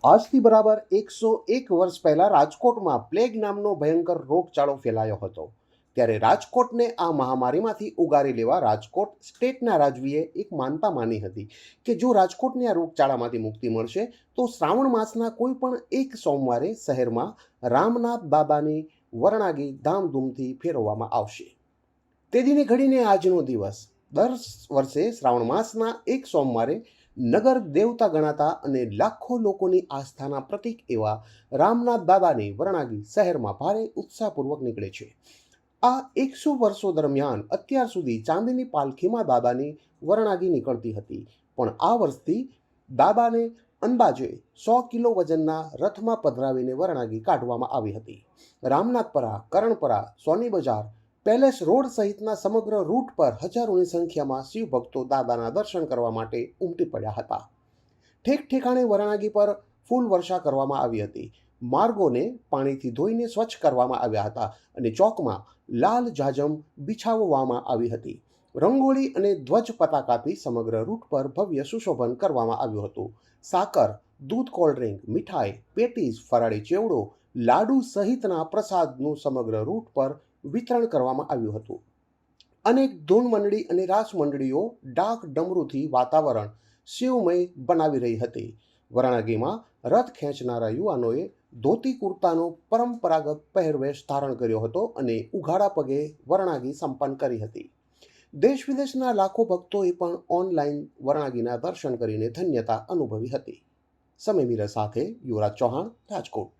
આજથી બરાબર 101 વર્ષ પહેલા રાજકોટમાં પ્લેગ નામનો ભયંકર રોગચાળો ફેલાયો હતો. ત્યારે રાજકોટને આ મહામારીમાંથી ઉગારી લેવા રાજકોટ સ્ટેટના રાજવીએ એક માનતા માની હતી કે જો રાજકોટને આ રોગચાળામાંથી મુક્તિ મળશે તો શ્રાવણ માસના કોઈ પણ એક સોમવારે શહેરમાં રામનાથ બાબાની વરણાગી ધામધૂમથી ફેરવવામાં આવશે. તે દિને ઘડીને આજનો દિવસ. દર વર્ષે શ્રાવણ માસના એક સોમવારે નગર દેવતા ગણાતા અને લાખો લોકોની આસ્થાના પ્રતીક એવા રામનાથ બાબાની વરણાગી શહેરમાં ભારે ઉત્સાહપૂર્વક નીકળે છે. આ 100 વર્ષો દરમિયાન અત્યાર સુધી ચાંદીની પાલખીમાં બાબાની વરણાગી નીકળતી હતી, પણ આ વર્ષથી બાબાને અંદાજે 100 કિલો વજનના રથમાં પધરાવીને વરણાગી કાઢવામાં આવી હતી. રામનાથપરા, કરણપરા, સોની બજાર, પેલેસ રોડ સહિતના સમગ્ર રૂટ પર હજારોની સંખ્યામાં શિવભક્તો દાદાના દર્શન કરવા માટે ઉમટી પડ્યા હતા. ઠેક ઠેકાણે વરણાગી પર ફૂલ વર્ષા કરવામાં આવી હતી. માર્ગોને પાણીથી ધોઈને સ્વચ્છ કરવામાં આવ્યા હતા અને ચોકમાં લાલ જાજમ બિછાવવામાં આવી હતી. રંગોળી અને ધ્વજ પતાકાથી સમગ્ર રૂટ પર ભવ્ય સુશોભન કરવામાં આવ્યું હતું. સાકર, દૂધ, કોલ્ડ્રિંક, મીઠાઈ, પેટીસ, ફરાળી ચેવડો, લાડુ સહિતના પ્રસાદનું સમગ્ર રૂટ પર વિતરણ કરવામાં આવ્યું હતું. અનેક ધૂન મંડળી અને રાસ મંડળીઓ ડાક ડમરૂથી વાતાવરણ શિવમય બનાવી રહી હતી. વરણાગીમાં રથ ખેંચનારા યુવાનોએ ધોતી કુર્તાનો પરંપરાગત પહેરવેશ ધારણ કર્યો હતો અને ઉઘાડા પગે વરણાગી સંપન્ન કરી હતી. દેશ વિદેશના લાખો ભક્તોએ પણ ઓનલાઈન વરણાગીના દર્શન કરીને ધન્યતા અનુભવી હતી. સમય મિરર સાથે યુવરાજ ચૌહાણ, રાજકોટ.